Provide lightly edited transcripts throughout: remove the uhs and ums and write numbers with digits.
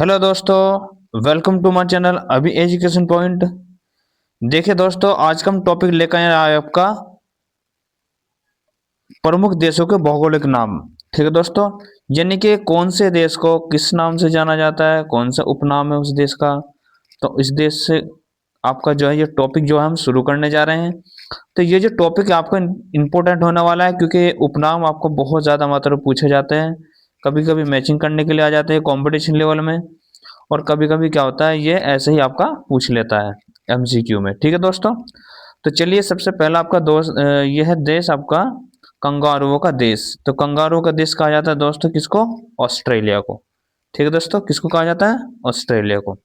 Hello दोस्तों, welcome to my channel अभी education point. देखिए दोस्तों, आज का हम टॉपिक लेकर आए आपका प्रमुख देशों के भौगोलिक नाम। ठीक है दोस्तों, यानी कि कौन से देश को किस नाम से जाना जाता है, कौन सा उपनाम है उस देश का। तो इस देश से आपका जो है ये टॉपिक जो है हम शुरू करने जा रहे हैं। तो ये जो टॉपिक आपका इम्पोर्टेंट होने वाला है, क्योंकि उपनाम आपको बहुत ज़्यादा मात्रा में पूछे जाते हैं। कभी कभी मैचिंग करने के लिए आ जाते हैं कॉम्पिटिशन लेवल में, और कभी कभी क्या होता है ये ऐसे ही आपका पूछ लेता है एमसीक्यू में। ठीक है दोस्तों, तो चलिए सबसे पहला आपका दोस्त यह है देश आपका कंगारुओं का देश। तो कंगारुओं का देश कहा जाता है दोस्तों किसको? ऑस्ट्रेलिया को। ठीक है दोस्तों, किसको कहा जाता है? ऑस्ट्रेलिया को।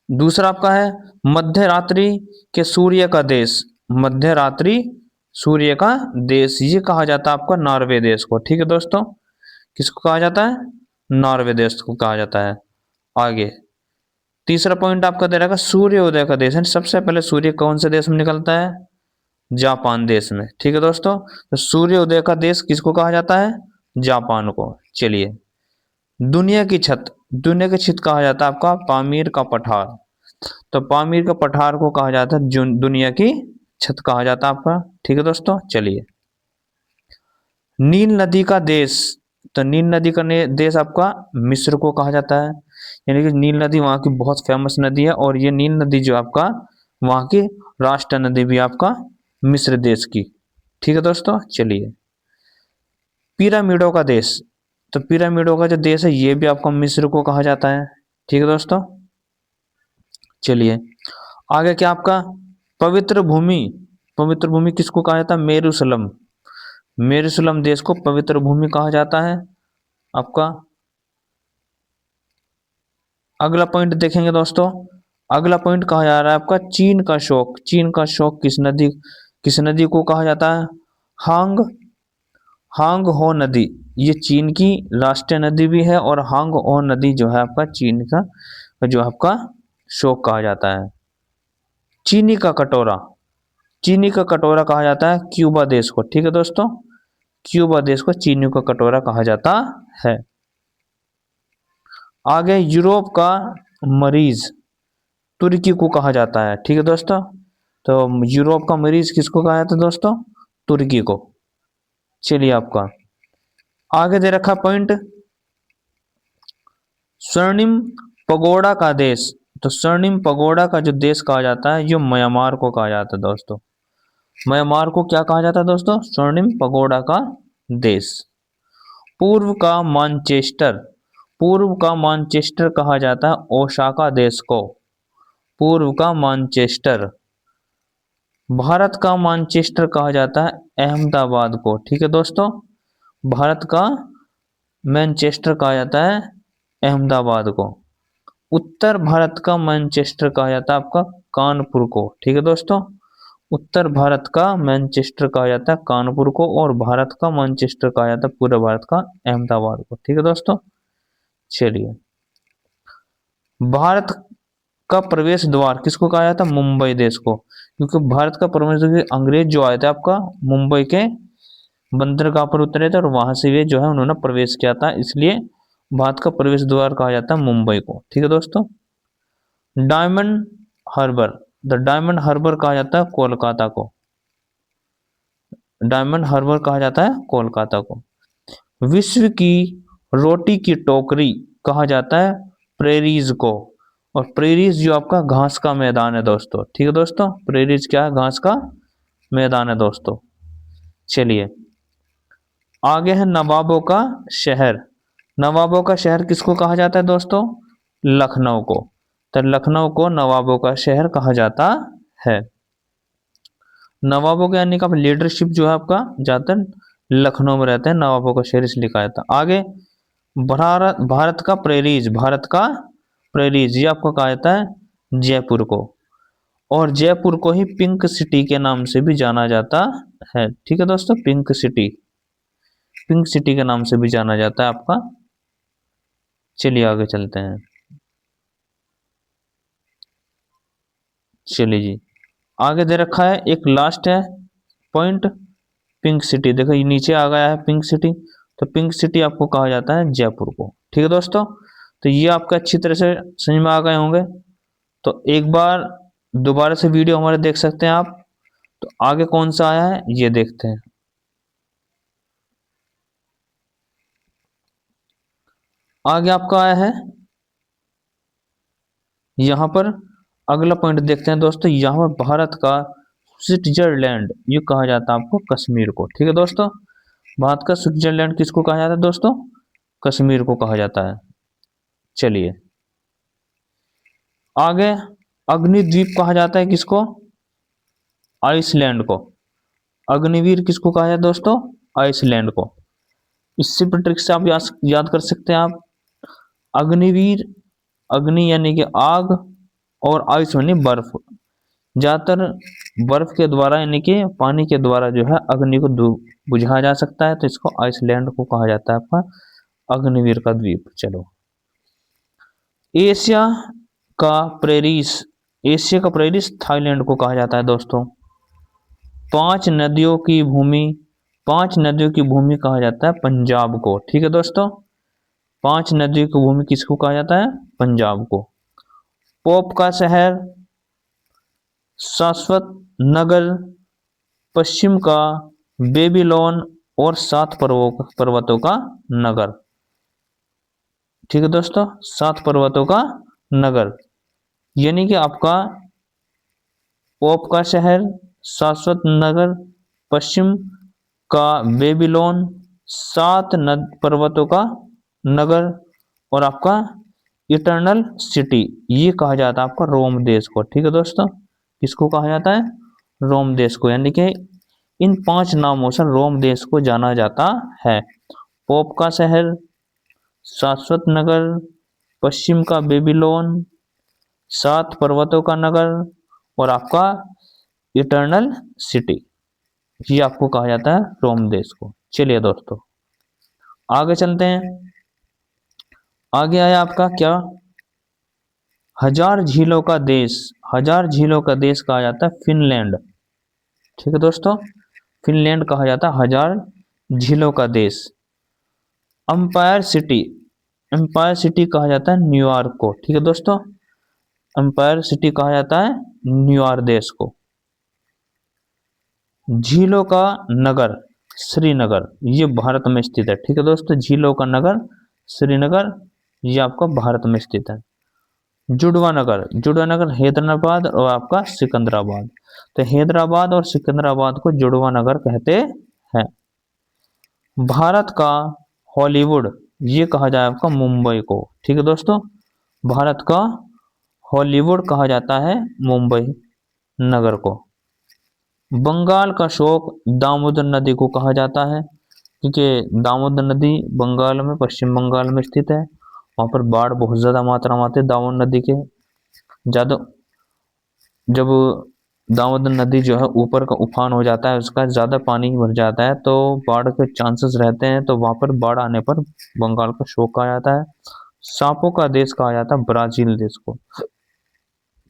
दूसरा आपका है मध्य रात्रि के सूर्य का देश। मध्य रात्रि सूर्य का देश ये कहा जाता है आपका नॉर्वे देश को। ठीक है दोस्तों, किसको कहा जाता है? नॉर्वे देश को कहा जाता है। आगे तीसरा पॉइंट आपका दे रहेगा सूर्य उदय का देश है। सबसे पहले सूर्य कौन से देश में निकलता है? जापान देश में। ठीक है दोस्तों, तो सूर्य उदय का देश किसको कहा जाता है? जापान को। चलिए, दुनिया की छत। दुनिया की छत कहा जाता है आपका पामीर का पठार। तो पामीर का पठार को कहा जाता है दुनिया की छत कहा जाता है आपका। ठीक है दोस्तों, चलिए नील नदी का देश। तो नील नदी का देश आपका मिस्र को कहा जाता है। यानी कि नील नदी वहाँ की बहुत फेमस नदी है, और ये नील नदी जो आपका वहाँ की राष्ट्र नदी भी आपका मिस्र देश की। ठीक है दोस्तों, चलिए पिरामिडों का देश। तो पिरामिडों का जो देश है ये भी आपका मिस्र को कहा जाता है। ठीक है दोस्तों, चलिए आगे क्या आपका पवित्र भूमि। पवित्र भूमि किसको कहा जाता है? मेरूशलम। मेरूशलम देश को पवित्र भूमि कहा जाता है आपका। अगला पॉइंट देखेंगे दोस्तों। अगला पॉइंट कहा जा रहा है आपका चीन का शोक। चीन का शोक किस नदी को कहा जाता है? हांग हांग हो नदी। ये चीन की राष्ट्रीय नदी भी है, और हांग हो नदी जो है आपका चीन का जो आपका शोक कहा जाता है। चीनी का कटोरा। चीनी का कटोरा कहा जाता है क्यूबा देश को। ठीक है दोस्तों, क्यूबा देश को चीनी का कटोरा कहा जाता है। आगे यूरोप का मरीज तुर्की को कहा जाता है। ठीक है दोस्तों, तो यूरोप का मरीज किसको कहा जाता है दोस्तों? तुर्की को। चलिए आपका आगे दे रखा पॉइंट स्वर्णिम पगोड़ा का देश। तो स्वर्णिम पगोड़ा का जो देश कहा जाता है ये म्यांमार को कहा जाता है दोस्तों। म्यांमार को क्या कहा जाता है दोस्तों? स्वर्णिम पगोड़ा का देश। पूर्व का मानचेस्टर। पूर्व का मानचेस्टर कहा जाता है ओसाका देश को। पूर्व का मानचेस्टर। भारत का मानचेस्टर कहा जाता है अहमदाबाद को। ठीक है दोस्तों, भारत का मैनचेस्टर कहा जाता है अहमदाबाद को। उत्तर भारत का मैनचेस्टर कहा जाता है आपका कानपुर को। ठीक है दोस्तों, उत्तर भारत का मैनचेस्टर कहा जाता है कानपुर को, और भारत का मैनचेस्टर कहा जाता है पूरे भारत का अहमदाबाद को। ठीक है दोस्तों, चलिए भारत का प्रवेश द्वार किसको कहा जाता है? मुंबई देश को। क्योंकि भारत का प्रवेश द्वार अंग्रेज जो आए थे आपका मुंबई के बंदरगाह पर उतरे थे, और वहां से वे जो है उन्होंने प्रवेश किया था, इसलिए भारत का प्रवेश द्वार कहा जाता है मुंबई को। ठीक है दोस्तों, डायमंड हार्बर। द डायमंड हार्बर कहा जाता है कोलकाता को। डायमंड हार्बर कहा जाता है कोलकाता को। विश्व की रोटी की टोकरी कहा जाता है प्रेरीज को। और प्रेरीज जो आपका घास का मैदान है दोस्तों। ठीक है दोस्तों, प्रेरीज क्या है? घास का मैदान है दोस्तों। चलिए आगे है नवाबों का शहर। नवाबों का शहर किसको कहा जाता है दोस्तों? लखनऊ को। तो लखनऊ को नवाबों का शहर कहा जाता है। नवाबों के यानी का लीडरशिप जो है आपका ज्यादातर लखनऊ में रहते हैं, नवाबों का शहर इसलिए कहा जाता है। आगे भारत भारत का प्रेरीज। भारत का प्रेरीज ये आपको कहा जाता है जयपुर को, और जयपुर को ही पिंक सिटी के नाम से भी जाना जाता है। ठीक है दोस्तों, पिंक सिटी। पिंक सिटी के नाम से भी जाना जाता है आपका। चलिए आगे चलते हैं। चलिए जी, आगे दे रखा है एक लास्ट है पॉइंट पिंक सिटी। देखो ये नीचे आ गया है पिंक सिटी, तो पिंक सिटी आपको कहा जाता है जयपुर को। ठीक है दोस्तों, तो ये आपका अच्छी तरह से समझ में आ गए होंगे। तो एक बार दोबारा से वीडियो हमारे देख सकते हैं आप। तो आगे कौन सा आया है ये देखते हैं। आगे आपका आया है यहाँ पर अगला पॉइंट देखते हैं दोस्तों। यहाँ पर भारत का स्विट्जरलैंड ये कहा जाता है आपको कश्मीर को। ठीक है दोस्तों, भारत का स्विट्जरलैंड किसको कहा जाता है दोस्तों? कश्मीर को कहा जाता है। चलिए आगे, अग्निद्वीप कहा जाता है किसको? आइसलैंड को। अग्निवीर किसको कहा जाता है दोस्तों? आइसलैंड को। इससे भी ट्रिक से आप याद कर सकते हैं आप। अग्निवीर, अग्नि यानी कि आग, और आइस यानी बर्फ। ज्यादातर बर्फ के द्वारा यानी कि पानी के द्वारा जो है अग्नि को बुझाया जा सकता है, तो इसको आइसलैंड को कहा जाता है आपका अग्निवीर का द्वीप। चलो, एशिया का प्रेरिस, एशिया का प्रेरिस थाईलैंड को कहा जाता है दोस्तों। 5 नदियों की भूमि, 5 नदियों की भूमि कहा जाता है पंजाब को। ठीक है दोस्तों, 5 नदियों की भूमि किसको कहा जाता है? पंजाब को। पोप का शहर शाश्वत नगर, पश्चिम का बेबीलोन, और 7 पर्वतों का नगर। ठीक है दोस्तों, 7 पर्वतों का नगर, यानी कि आपका पोप का शहर, शाश्वत नगर, पश्चिम का बेबीलोन, 7 पर्वतों का नगर, और आपका इटर्नल सिटी ये कहा जाता है आपका रोम देश को। ठीक है दोस्तों, किसको कहा जाता है? रोम देश को। यानी कि इन 5 नामों से रोम देश को जाना जाता है। पोप का शहर, शाश्वत नगर, पश्चिम का बेबीलोन, 7 पर्वतों का नगर, और आपका इटर्नल सिटी, ये आपको कहा जाता है रोम देश को। चलिए दोस्तों आगे चलते हैं। आगे आया आपका क्या? 1000 झीलों का देश, 1000 झीलों का देश कहा जाता है फिनलैंड। ठीक है दोस्तों, फिनलैंड कहा जाता है 1000 झीलों का देश। अंपायर सिटी, एम्पायर सिटी कहा जाता है न्यूयॉर्क को। ठीक है दोस्तों, एम्पायर सिटी कहा जाता है न्यूयॉर्क देश को। झीलों का नगर श्रीनगर, ये भारत में स्थित है। ठीक है दोस्तों, झीलों का नगर श्रीनगर, ये आपका भारत में स्थित है। जुड़वा नगर, जुड़वा नगर हैदराबाद और आपका सिकंदराबाद। तो हैदराबाद और सिकंदराबाद को जुड़वा नगर कहते हैं। भारत का हॉलीवुड ये कहा जाए आपका मुंबई को। ठीक है दोस्तों, भारत का हॉलीवुड कहा जाता है मुंबई नगर को। बंगाल का शोक दामोदर नदी को कहा जाता है, क्योंकि दामोदर नदी बंगाल में, पश्चिम बंगाल में स्थित है। वहाँ पर बाढ़ बहुत ज़्यादा मात्रा में आती है दामोदर नदी के। ज़्यादा जब दामोदर नदी जो है ऊपर का उफान हो जाता है, उसका ज़्यादा पानी भर जाता है, तो बाढ़ के चांसेस रहते हैं। तो वहाँ पर बाढ़ आने पर बंगाल का शोक कहा जाता है। सांपों का देश कहा जाता है ब्राज़ील देश को।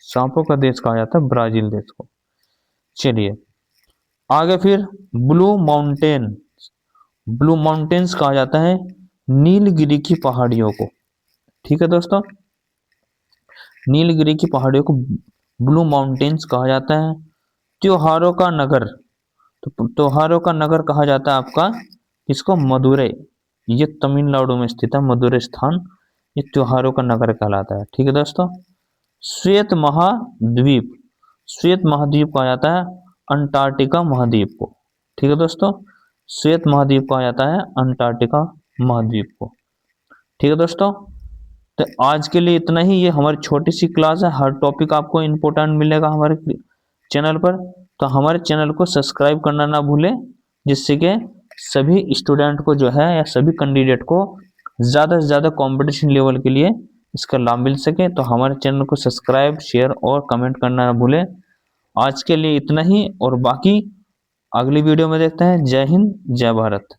सांपों का देश कहा जाता है ब्राज़ील देश को। चलिए आगे फिर ब्लू माउंटेन, ब्लू माउंटेन्स कहा जाता है नीलगिरी की पहाड़ियों को। ठीक है दोस्तों, नीलगिरी की पहाड़ियों को ब्लू माउंटेन्स कहा जाता है। त्योहारों का नगर, तो त्योहारों का नगर कहा जाता है आपका इसको मदुरै, ये तमिलनाडु में स्थित है मदुरै स्थान, ये त्योहारों का नगर कहलाता है। ठीक है दोस्तों, श्वेत महाद्वीप, श्वेत महाद्वीप कहा जाता है अंटार्कटिका महाद्वीप को। ठीक है दोस्तों, श्वेत महाद्वीप कहा जाता है अंटार्कटिका महाद्वीप को। ठीक है दोस्तों, तो आज के लिए इतना ही। ये हमारी छोटी सी क्लास है, हर टॉपिक आपको इम्पोर्टेंट मिलेगा हमारे चैनल पर। तो हमारे चैनल को सब्सक्राइब करना ना भूलें, जिससे कि सभी स्टूडेंट को जो है या सभी कैंडिडेट को ज़्यादा से ज़्यादा कंपटीशन लेवल के लिए इसका लाभ मिल सके। तो हमारे चैनल को सब्सक्राइब, शेयर और कमेंट करना ना भूलें। आज के लिए इतना ही, और बाकी अगली वीडियो में देखते हैं। जय हिंद, जय भारत।